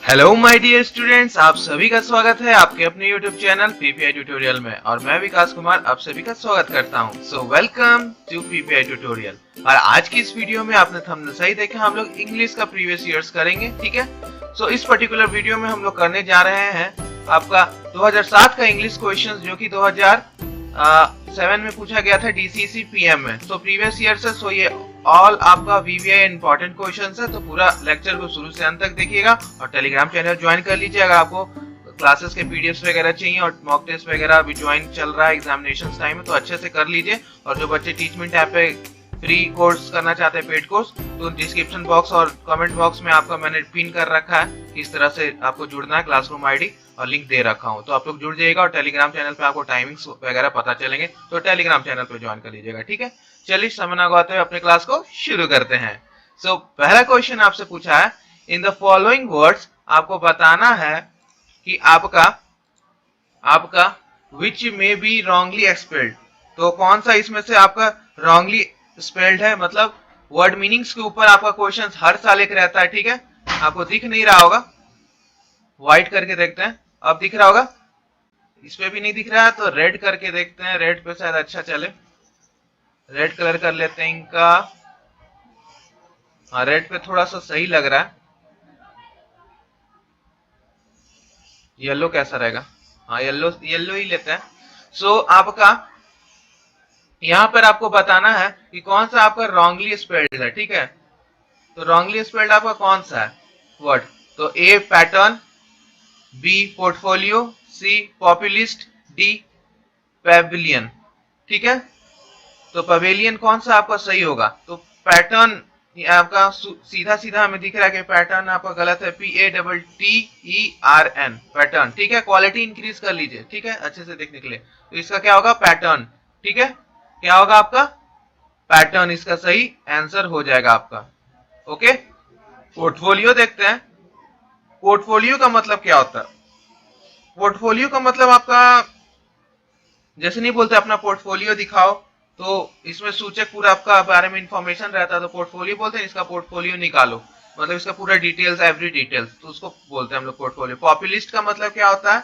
Hello my dear students, आप सभी का स्वागत है आपके अपने यूट्यूब चैनल पीपीआई ट्यूटोरियल में। और मैं विकास कुमार आप सभी का स्वागत करता हूं। So welcome to PPI tutorial. और आज की इस वीडियो में आपने थंबनेल सही देखा, हम लोग इंग्लिश का प्रीवियस ईयर्स करेंगे। ठीक है, सो इस पर्टिकुलर वीडियो में हम लोग करने जा रहे हैं आपका 2007 का इंग्लिश क्वेश्चन, जो कि 2007 में पूछा गया था डीसीसी पीएम में। तो प्रीवियस ईयर से सो ये ऑल आपका वीवीआई इंपॉर्टेंट क्वेश्चंस है। तो पूरा लेक्चर को शुरू से अंत तक देखिएगा और टेलीग्राम चैनल ज्वाइन कर लीजिए अगर आपको क्लासेस के पीडीएफ्स वगैरह चाहिए। और मॉक टेस्ट वगैरह अभी ज्वाइन चल रहा है, एग्जामिनेशन टाइम है, तो अच्छे से कर लीजिए। और जो बच्चे टीचमेंट ऐप पे फ्री कोर्स करना चाहते हैं, पेड कोर्स, तो डिस्क्रिप्शन बॉक्स और कमेंट बॉक्स में आपका मैंने पिन कर रखा है किस तरह से आपको जुड़ना है, क्लासरूम आईडी और लिंक दे रखा हूँ। तो आप लोग जुड़ जाइएगा और टेलीग्राम चैनल पे आपको टाइमिंग्स वगैरह पता चलेंगे, तो टेलीग्राम चैनल पे ज्वाइन कर लीजिएगा। ठीक है, चलिए समय ना गवाते हुए अपने क्लास को शुरू करते हैं। सो पहला क्वेश्चन आपसे पूछा है, इन द फॉलोइंग वर्ड्स आपको बताना है कि आपका विच मे बी रॉन्गली स्पेल्ड। तो कौन सा इसमें से आपका रॉन्गली स्पेल्ड है, मतलब वर्ड मीनिंग्स के ऊपर आपका क्वेश्चन हर साल एक रहता है। ठीक है, आपको दिख नहीं रहा होगा, व्हाइट करके देखते हैं, अब दिख रहा होगा। इस पे भी नहीं दिख रहा है तो रेड करके देखते हैं, रेड पे शायद अच्छा चले। रेड कलर कर लेते हैं इनका। हाँ, रेड पे थोड़ा सा सही लग रहा है। येलो कैसा रहेगा? हाँ, येलो येलो ही लेते हैं। सो आपका यहाँ पर आपको बताना है कि कौन सा आपका रॉन्गली स्पेल्ड है। ठीक है, तो रॉन्गली स्पेल्ड आपका कौन सा है वर्ड? तो ए पैटर्न, बी पोर्टफोलियो, सी पॉपुलिस्ट, डी पेविलियन। ठीक है, तो पवेलियन कौन सा आपका सही होगा? तो पैटर्न आपका सीधा सीधा हमें दिख रहा है कि पैटर्न आपका गलत है, PATTERN पैटर्न। ठीक है, क्वालिटी इंक्रीज कर लीजिए, ठीक है, अच्छे से देखने के लिए। तो इसका क्या होगा? पैटर्न। ठीक है, क्या होगा आपका? पैटर्न इसका सही आंसर हो जाएगा आपका। ओके, पोर्टफोलियो देखते हैं। पोर्टफोलियो का मतलब क्या होता है? पोर्टफोलियो का मतलब आपका, जैसे नहीं बोलते अपना पोर्टफोलियो दिखाओ, तो इसमें सूचक पूरा आपका बारे में इंफॉर्मेशन रहता है, तो पोर्टफोलियो बोलते हैं। इसका पोर्टफोलियो निकालो, मतलब इसका पूरा डिटेल्स, एवरी डिटेल्स, तो उसको बोलते हैं हम लोग पोर्टफोलियो। पॉपुलिस्ट का मतलब क्या होता है?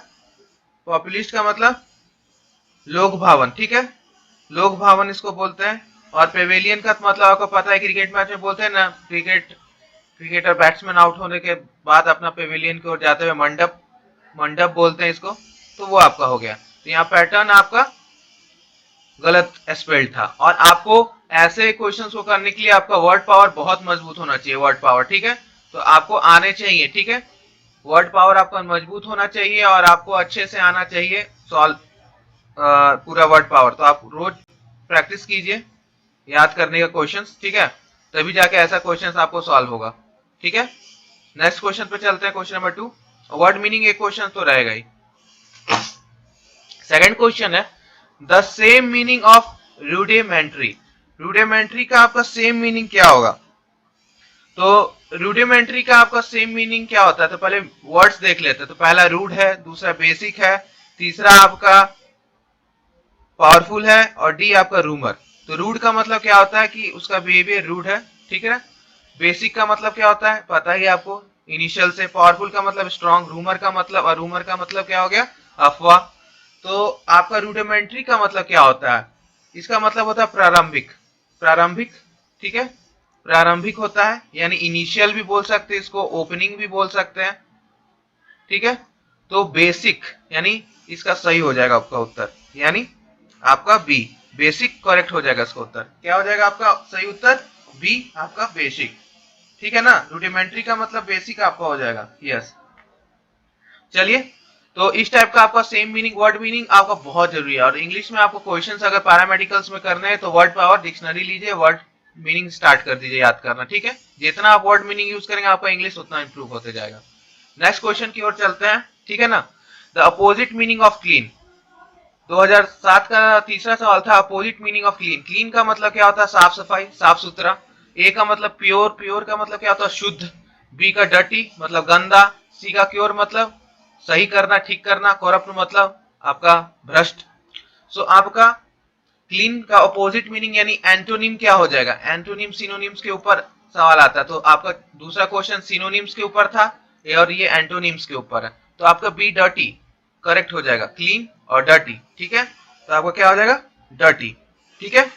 पॉपुलिस्ट का मतलब लोक भावन। ठीक है, लोक भावन इसको बोलते हैं। और पेवेलियन का मतलब आपको पता है, क्रिकेट मैच में बोलते हैं ना, क्रिकेटर बैट्समैन आउट होने के बाद अपना पेवेलियन की ओर जाते हुए मंडप, मंडप बोलते हैं इसको, तो वो आपका हो गया। तो यहाँ पैटर्न आपका गलत स्पेल्ड था। और आपको ऐसे क्वेश्चंस को करने के लिए आपका वर्ड पावर बहुत मजबूत होना चाहिए, वर्ड पावर। ठीक है, तो आपको आने चाहिए। ठीक है, वर्ड पावर आपका मजबूत होना चाहिए और आपको अच्छे से आना चाहिए सॉल्व पूरा वर्ड पावर। तो आप रोज प्रैक्टिस कीजिए याद करने का क्वेश्चंस। ठीक है, तभी जाके ऐसा क्वेश्चंस आपको सॉल्व होगा। ठीक है, नेक्स्ट क्वेश्चन पे चलते हैं, क्वेश्चन नंबर 2। वर्ड मीनिंग एक क्वेश्चन तो रहेगा ही। सेकंड क्वेश्चन है, the same meaning of rudimentary. Rudimentary का आपका सेम मीनिंग क्या होगा? तो रूडिमेंट्री का आपका सेम मीनिंग क्या होता है? तो पहले वर्ड्स देख लेते हैं। तो पहला रूड है, दूसरा बेसिक है, तीसरा आपका पावरफुल है, और डी आपका रूमर। तो रूड का मतलब क्या होता है कि उसका बिहेवियर रूड है। ठीक है ना। बेसिक का मतलब क्या होता है पता ही आपको, इनिशियल से। पावरफुल का मतलब स्ट्रॉन्ग, रूमर का मतलब, और रूमर का मतलब क्या हो गया? अफवाह। तो आपका रूडिमेंट्री का मतलब क्या होता है? इसका मतलब होता है प्रारंभिक, प्रारंभिक। ठीक है, प्रारंभिक होता है, यानी इनिशियल भी बोल सकते हैं इसको, ओपनिंग भी बोल सकते हैं। ठीक है, तो बेसिक, यानी इसका सही हो जाएगा आपका उत्तर, यानी आपका बी, बेसिक करेक्ट हो जाएगा। इसका उत्तर क्या हो जाएगा आपका सही उत्तर? बी आपका बेसिक। ठीक है ना, रूडिमेंट्री का मतलब बेसिक आपका हो जाएगा। यस, चलिए, तो इस टाइप का आपका सेम मीनिंग, वर्ड मीनिंग आपका बहुत जरूरी है। और इंग्लिश में आपको क्वेश्चंस अगर पैरामेडिकल्स में करने हैं तो वर्ड पावर डिक्शनरी लीजिए, वर्ड मीनिंग स्टार्ट कर दीजिए याद करना। ठीक है, जितना आप वर्ड मीनिंग यूज करेंगे आपका इंग्लिश उतना इंप्रूव होते जाएगा। नेक्स्ट क्वेश्चन की ओर चलते हैं। ठीक है ना, the opposite meaning of clean. 2007 का तीसरा सवाल था, opposite meaning of clean. Clean का मतलब क्या होता है? साफ सफाई, साफ सुथरा। ए का मतलब प्योर, प्योर का मतलब क्या होता है? शुद्ध। बी का डर्टी मतलब गंदा। सी का क्योर मतलब सही करना, ठीक करना। करप्ट मतलब आपका भ्रष्ट। सो आपका क्लीन का अपोजिट मीनिंग यानी एंटोनिम क्या हो जाएगा? एंटोनिम सिनोनिम्स के ऊपर सवाल आता है, तो आपका दूसरा क्वेश्चन सिनोनिम्स के ऊपर था, और ये एंटोनिम्स के ऊपर है। तो आपका बी डर्टी करेक्ट हो जाएगा, क्लीन और डर्टी, ठीक है। तो आपका क्या हो जाएगा, डर्टी, ठीक है।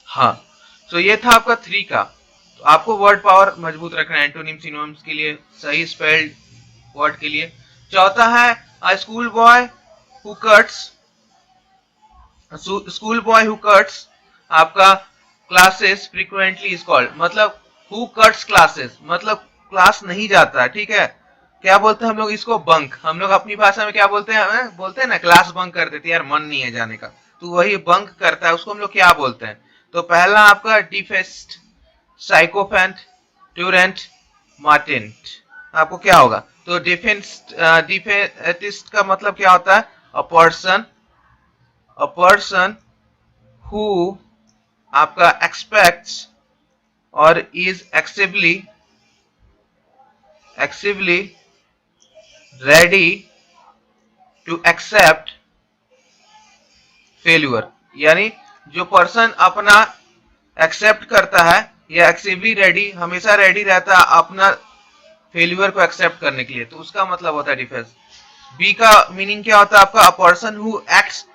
हाँ, तो ये था आपका 3 का। तो आपको वर्ड पावर मजबूत रखना है एंटोनिम सिनोनिम्स के लिए, सही स्पेल्ड वर्ड के लिए। चौथा है अ school boy who cuts, school boy who cuts आपका क्लासेस फ्रीक्वेंटली इज कॉल्ड, मतलब हु कट्स क्लासेस मतलब क्लास नहीं जाता है, ठीक है। क्या बोलते हैं हम लोग इसको, बंक। हम लोग अपनी भाषा में क्या बोलते हैं, बोलते हैं ना क्लास बंक कर देते हैं, यार मन नहीं है जाने का, तो वही बंक करता है, उसको हम लोग क्या बोलते हैं। तो पहला आपका डिफेस्ट, साइकोफेंट, ट्यूरेंट, मार्टेंट। आपको क्या होगा, तो डिफेटिस्ट का मतलब क्या होता है, अ पर्सन हु आपका एक्सपेक्ट्स और is actively ready to accept failure, यानी जो पर्सन अपना एक्सेप्ट करता है या एक्टिवली रेडी, हमेशा रेडी रहता है अपना फेल्यूर को एक्सेप्ट करने के लिए, तो उसका मतलब होता है डिफेंस। बी का मीनिंग क्या होता है आपका, a person who acts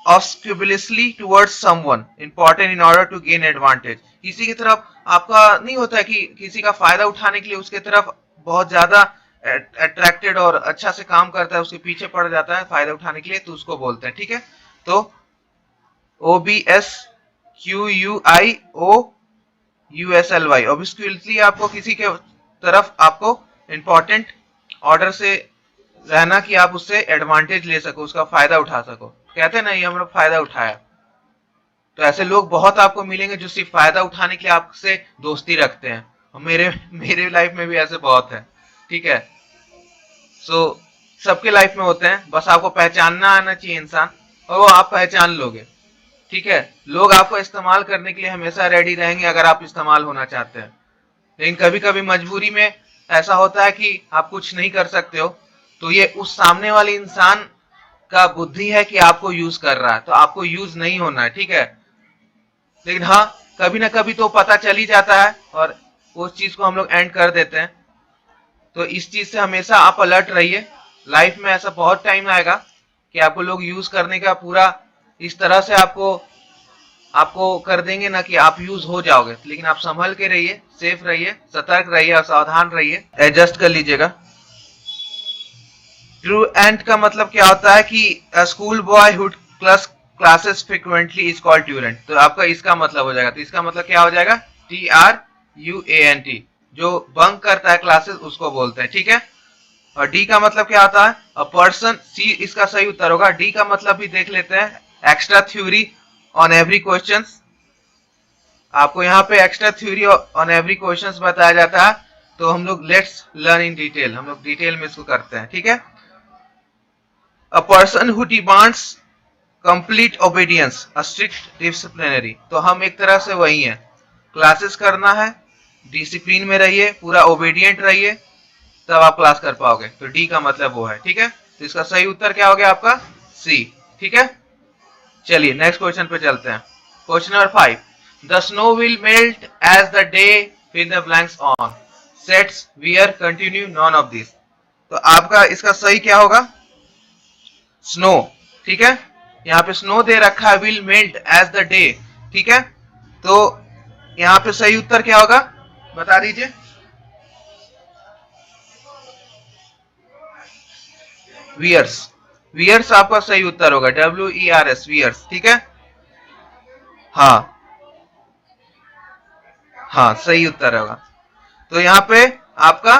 obsequiously towards someone important in order to gain advantage. किसी की तरफ आपका नहीं होता है कि किसी का फायदा उठाने के लिए उसके तरफ बहुत ज्यादा अट्रैक्टेड और अच्छा से काम करता है, उसके पीछे पड़ जाता है फायदा उठाने के लिए, तो उसको बोलते हैं, ठीक है। तो OBSQUIOUSLY ऑब्स्क्यूरली आपको किसी के तरफ आपको इंपॉर्टेंट ऑर्डर से रहना कि आप उससे एडवांटेज ले सको, उसका फायदा उठा सको। कहते हैं ना ये हम लोग फायदा उठाया, तो ऐसे लोग बहुत आपको मिलेंगे जो सिर्फ फायदा उठाने के लिए आपसे दोस्ती रखते हैं, और मेरे मेरे लाइफ में भी ऐसे बहुत है, ठीक है। सो सबके लाइफ में होते हैं, बस आपको पहचानना आना चाहिए इंसान, और वो आप पहचान लोगे, ठीक है। लोग आपको इस्तेमाल करने के लिए हमेशा रेडी रहेंगे अगर आप इस्तेमाल होना चाहते हैं, लेकिन कभी कभी मजबूरी में ऐसा होता है कि आप कुछ नहीं कर सकते हो, तो ये उस सामने वाले इंसान का बुद्धि है कि आपको यूज कर रहा है, तो आपको यूज नहीं होना है, ठीक है। लेकिन हाँ, कभी ना कभी तो पता चल ही जाता है और उस चीज को हम लोग एंड कर देते हैं। तो इस चीज से हमेशा आप अलर्ट रहिए। लाइफ में ऐसा बहुत टाइम आएगा कि आपको लोग यूज करने का पूरा इस तरह से आपको आपको कर देंगे ना कि आप यूज हो जाओगे, लेकिन आप संभल के रहिए, सेफ रहिए, सतर्क रहिए और सावधान रहिए, एडजस्ट कर लीजिएगा। ट्रूएंट का मतलब क्या होता है कि school boy who classes frequently is called truant, तो आपका इसका मतलब हो जाएगा, तो इसका मतलब क्या हो जाएगा, TRUANT, जो बंक करता है क्लासेस उसको बोलते हैं, ठीक है। और डी का मतलब क्या होता है, अ पर्सन, सी इसका सही उत्तर होगा। डी का मतलब भी देख लेते हैं, extra theory on every question. आपको यहाँ पे extra theory on every question बताया जाता है, तो हम लोग लेट्स लर्न इन डिटेल, हम लोग डिटेल में इसको करते हैं, ठीक है। A person who demands complete obedience, a strict disciplinary, तो हम एक तरह से वही है, क्लासेस करना है, डिसिप्लिन में रहिए, पूरा ओबीडियंट रहिए, तब आप क्लास कर पाओगे, तो डी का मतलब वो है, ठीक है। तो इसका सही उत्तर क्या हो गया आपका, सी, ठीक है। चलिए नेक्स्ट क्वेश्चन पे चलते हैं। Question number 5, the snow will melt as the day fill the blanks on, sets, wear, continue, none of this. तो आपका इसका सही क्या होगा, स्नो, ठीक है। यहाँ पे स्नो दे रखा है, will melt as the day, ठीक है। तो यहाँ पे सही उत्तर क्या होगा, बता दीजिए। वियर्स, वियर्स आपका सही उत्तर होगा, WERS, वियर्स, ठीक है। हाँ हाँ, सही उत्तर होगा। तो यहाँ पे आपका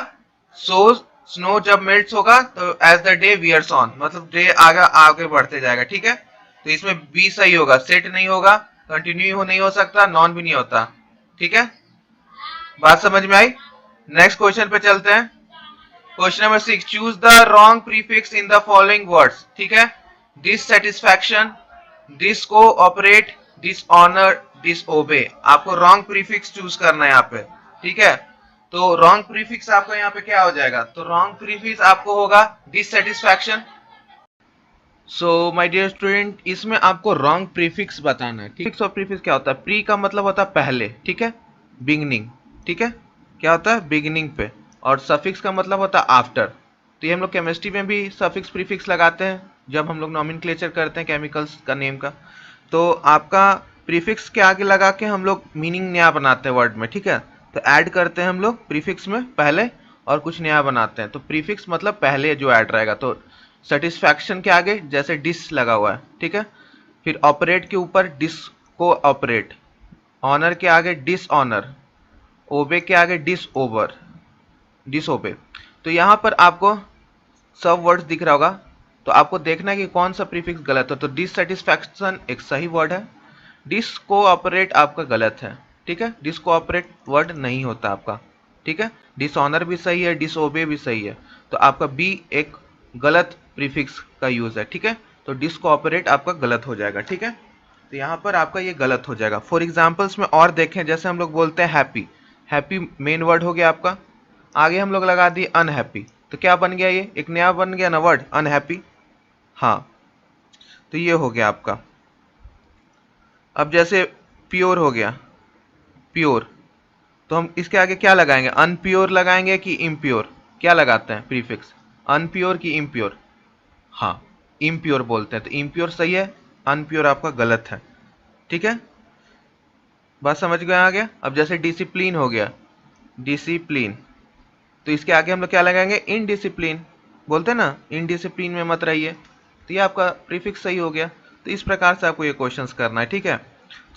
सो स्नो जब मेल्ट होगा तो as the day wears on, मतलब डे आगे आगे बढ़ते जाएगा, ठीक है। तो इसमें बी सही होगा, सेट नहीं होगा, कंटिन्यू हो नहीं हो सकता, नॉन भी नहीं होता, ठीक है। बात समझ में आई। नेक्स्ट क्वेश्चन पे चलते हैं। Question number 6, choose the wrong prefix in the following words, ठीक है। डिससेटिस्फैक्शन, डिसकोऑपरेट, डिसऑनर, डिसओबे, आपको रॉन्ग प्रीफिक्स चूज करना है यहाँ पे, ठीक है। तो रॉन्ग प्रीफिक्स आपका यहाँ पे क्या हो जाएगा, तो रॉन्ग प्रीफिक्स आपको होगा dissatisfaction. So my dear student, इसमें आपको रॉन्ग प्रीफिक्स बताना है, ठीक है। और प्रीफिक्स क्या होता है, प्री का मतलब होता है पहले, ठीक है, बिगनिंग, ठीक है, क्या होता है बिगनिंग पे, और सफिक्स का मतलब होता है आफ्टर। तो ये हम लोग केमिस्ट्री में भी सफिक्स प्रीफिक्स लगाते हैं जब हम लोग नॉमेनक्लेचर करते हैं केमिकल्स का नेम का। तो आपका प्रीफिक्स के आगे लगा के हम लोग मीनिंग नया बनाते हैं वर्ड में, ठीक है। तो ऐड करते हैं हम लोग प्रीफिक्स में पहले और कुछ नया बनाते हैं। तो प्रीफिक्स मतलब पहले जो ऐड रहेगा। तो सेटिस्फैक्शन के आगे जैसे डिस लगा हुआ है, ठीक है। फिर ऑपरेट के ऊपर डिस्को ऑपरेट, ऑनर के आगे डिसऑनर, ओबे के आगे डिस ओवर, डिसओबे। तो यहाँ पर आपको सब वर्ड्स दिख रहा होगा। तो आपको देखना है कि कौन सा प्रीफिक्स गलत है। तो डिससेटिस्फैक्शन एक सही वर्ड है, डिसकोऑपरेट आपका गलत है, ठीक है। डिसकोऑपरेट वर्ड नहीं होता आपका, ठीक है। डिसऑनर भी सही है, डिसओबे भी सही है। तो आपका बी एक गलत प्रीफिक्स का यूज है, ठीक है। तो डिसकोऑपरेट आपका गलत हो जाएगा, ठीक है। तो यहाँ पर आपका ये गलत हो जाएगा। फॉर एग्जाम्पल्स में और देखें, जैसे हम लोग बोलते हैं हैप्पी, हैप्पी मेन वर्ड हो गया आपका, आगे हम लोग लगा दिए अनहैप्पी। तो क्या बन गया, ये एक नया बन गया ना वर्ड अनहैप्पी। हाँ, तो ये हो गया आपका। अब जैसे प्योर हो गया, प्योर, तो हम इसके आगे क्या लगाएंगे, अनप्योर लगाएंगे कि इम्प्योर? क्या लगाते हैं प्रीफिक्स, अनप्योर कि इम्प्योर? हाँ, इम्प्योर बोलते हैं। तो इम्प्योर सही है, अनप्योर आपका गलत है, ठीक है। बात समझ गए आ गया। अब जैसे डिसिप्लिन हो गया, डिसिप्लिन, तो इसके आगे हम लोग क्या लगाएंगे, इनडिसिप्लिन। बोलते हैं ना इनडिसिप्लिन में मत रहिए। तो ये आपका प्रीफिक्स सही हो गया। तो इस प्रकार से आपको ये क्वेश्चंस करना है, ठीक है।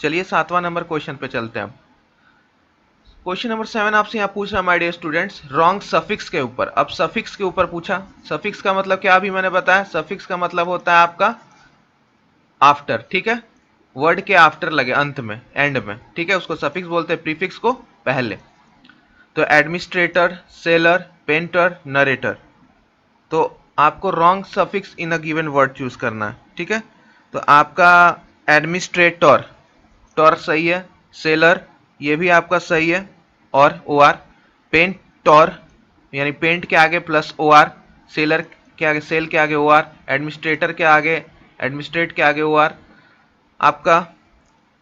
चलिए 7वां नंबर क्वेश्चन पे चलते हैं। क्वेश्चन नंबर 7 आपसे यहाँ पूछ रहा है my dear students, wrong suffix के ऊपर। अब सफिक्स के ऊपर पूछा। सफिक्स का मतलब क्या अभी मैंने बताया, सफिक्स का मतलब होता है आपका आफ्टर, ठीक है। वर्ड के आफ्टर लगे, अंत में, एंड में, ठीक है, उसको सफिक्स बोलते हैं, प्रीफिक्स को पहले। तो एडमिनिस्ट्रेटर, सेलर, पेंटर, नरेटर। तो आपको wrong suffix in a given word choose करना है, ठीक है। तो आपका एडमिनिस्ट्रेटर, टॉर सही है, सेलर ये भी आपका सही है, और ओ आर, पेंटर यानी पेंट के आगे प्लस ओ आर, सेलर के आगे, सेल के आगे ओ आर, एडमिनिस्ट्रेटर के आगे, एडमिनिस्ट्रेट के आगे ओ आर, आपका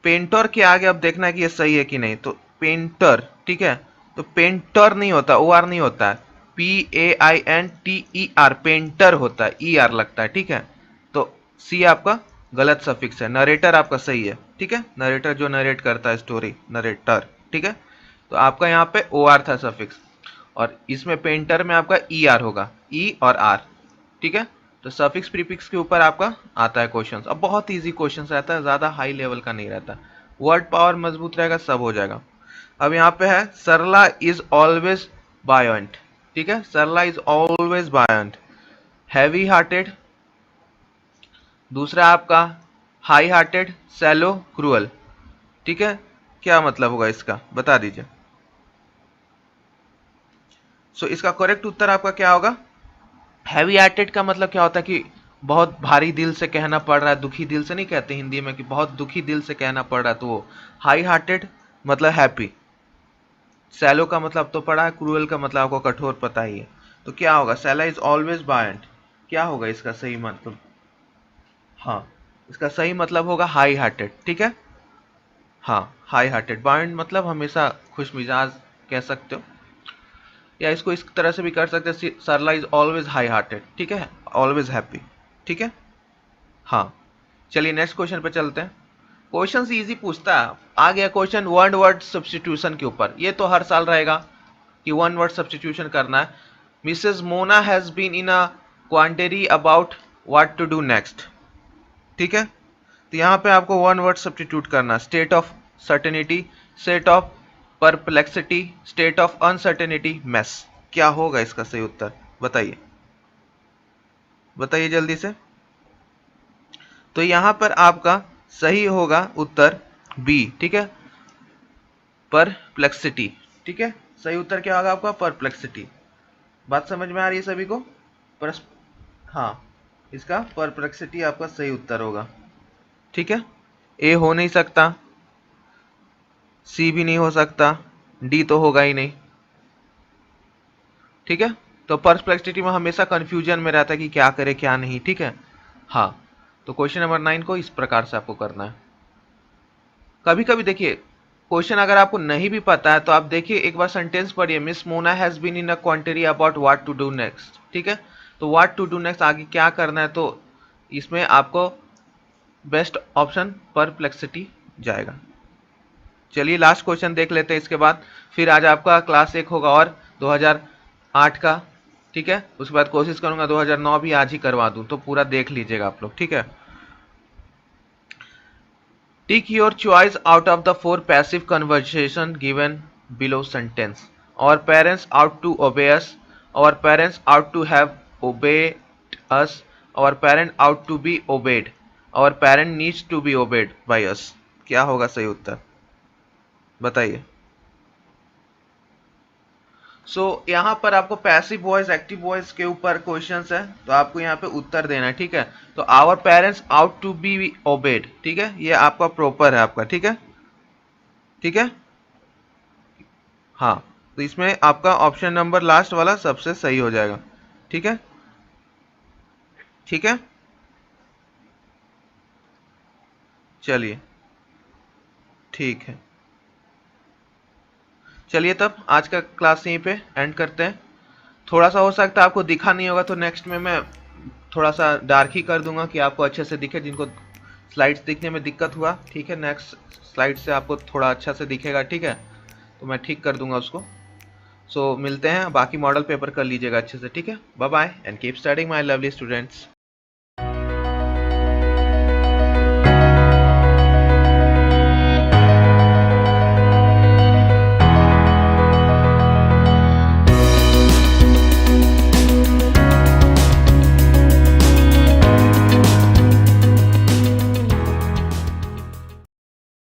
पेंटर के आगे अब देखना है कि ये सही है कि नहीं। तो पेंटर, ठीक है। तो पेंटर नहीं होता, ओ आर नहीं होता है, PAINTER, पेंटर होता है, ER लगता है, ठीक है। तो सी आपका गलत सफिक्स है। नरेटर आपका सही है, ठीक है, नरेटर जो नरेट करता है स्टोरी, नरेटर, ठीक है। तो आपका यहाँ पे OR था सफिक्स, और इसमें पेंटर में आपका ER होगा, E और R, ठीक है। तो सफिक्स प्रीफिक्स के ऊपर आपका आता है क्वेश्चंस। अब बहुत इजी क्वेश्चंस रहता है, ज्यादा हाई लेवल का नहीं रहता, वर्ड पावर मजबूत रहेगा, सब हो जाएगा। अब यहाँ पे है सरला इज ऑलवेज बायंट, ठीक है, Sarla is always buoyant, heavy hearted. दूसरा आपका हाई हार्टेड, सैलो, क्रूअल, ठीक है। क्या मतलब होगा इसका, बता दीजिए। सो इसका करेक्ट उत्तर आपका क्या होगा, हैवी हार्टेड का मतलब क्या होता है कि बहुत भारी दिल से कहना पड़ रहा है, दुखी दिल से नहीं कहते हिंदी में कि बहुत दुखी दिल से कहना पड़ रहा है, तो वो हाई हार्टेड मतलब हैप्पी। सैलो का मतलब तो पढ़ा है, क्रूअल का मतलब आपको कठोर पता ही है। तो क्या होगा, सैला इज ऑलवेज बायंट, क्या होगा इसका सही मतलब, हाँ, इसका सही मतलब होगा हाई हार्टेड, ठीक है। हाँ, हाई हार्टेड, बायंट मतलब हमेशा खुश मिजाज कह सकते हो, या इसको इस तरह से भी कर सकते हैं, सरला इज ऑलवेज हाई हार्टेड, ठीक है, ऑलवेज हैप्पी, ठीक है। हाँ, चलिए नेक्स्ट क्वेश्चन पे चलते हैं। क्वेश्चन इजी पूछता है। आ गया क्वेश्चन वन वर्ड सब्सटीट्यूशन के ऊपर। ये तो हर साल रहेगा कि वन वर्ड सब्सटीट्यूशन करना है। Mrs Mona has been in a quandary about what to do next, ठीक है। तो यहाँ पे आपको वन वर्ड सब्सटीट्यूट करना है, state of certainty, state of perplexity, state of uncertainty, mess. क्या होगा इसका सही उत्तर, बताइए, बताइए जल्दी से। तो यहां पर आपका सही होगा उत्तर बी, ठीक है, परप्लेक्सिटी, ठीक है। सही उत्तर क्या होगा आपका, परप्लेक्सिटी। बात समझ में आ रही है सभी को, पर हाँ, इसका परप्लेक्सिटी आपका सही उत्तर होगा, ठीक है। ए हो नहीं सकता, सी भी नहीं हो सकता, डी तो होगा ही नहीं, ठीक है। तो परप्लेक्सिटी में हमेशा कंफ्यूजन में रहता है कि क्या करे क्या नहीं, ठीक है। हाँ, तो क्वेश्चन नंबर 9 को इस प्रकार से आपको करना है। कभी कभी देखिए क्वेश्चन अगर आपको नहीं भी पता है तो आप देखिए एक बार सेंटेंस पढ़िए, Miss Mona has been in a quandary about what to do next, ठीक है। तो व्हाट टू डू नेक्स्ट आगे क्या करना है, तो इसमें आपको बेस्ट ऑप्शन परप्लेक्सिटी जाएगा। चलिए लास्ट क्वेश्चन देख लेते हैं, इसके बाद फिर आज आपका क्लास 1 होगा और 2008 का, ठीक है। उसके बाद कोशिश करूंगा 2009 भी आज ही करवा दूं, तो पूरा देख लीजिएगा आप लोग, ठीक है। Tick your choice out of the 4 passive conversation given below sentence. Our parents ought to obey us, our parents ought to have obeyed us, our parent ought to be obeyed, our parent needs to be obeyed by us. क्या होगा सही उत्तर, बताइए। सो यहाँ पर आपको passive voice active voice के ऊपर questions है, तो आपको यहाँ पे उत्तर देना है, ठीक है। तो our parents ought to be obeyed, ठीक है, ये आपका प्रॉपर है आपका, ठीक है, ठीक है। हाँ, तो इसमें आपका ऑप्शन नंबर लास्ट वाला सबसे सही हो जाएगा, ठीक है, ठीक है। चलिए ठीक है, चलिए तब आज का क्लास यहीं पे एंड करते हैं। थोड़ा सा हो सकता है आपको दिखा नहीं होगा, तो नेक्स्ट में मैं थोड़ा सा डार्क ही कर दूंगा कि आपको अच्छे से दिखे, जिनको स्लाइड्स दिखने में दिक्कत हुआ, ठीक है, नेक्स्ट स्लाइड से आपको थोड़ा अच्छा से दिखेगा, ठीक है, तो मैं ठीक कर दूंगा उसको। सो मिलते हैं, बाकी मॉडल पेपर कर लीजिएगा अच्छे से, ठीक है। Bye bye and keep studying my lovely students.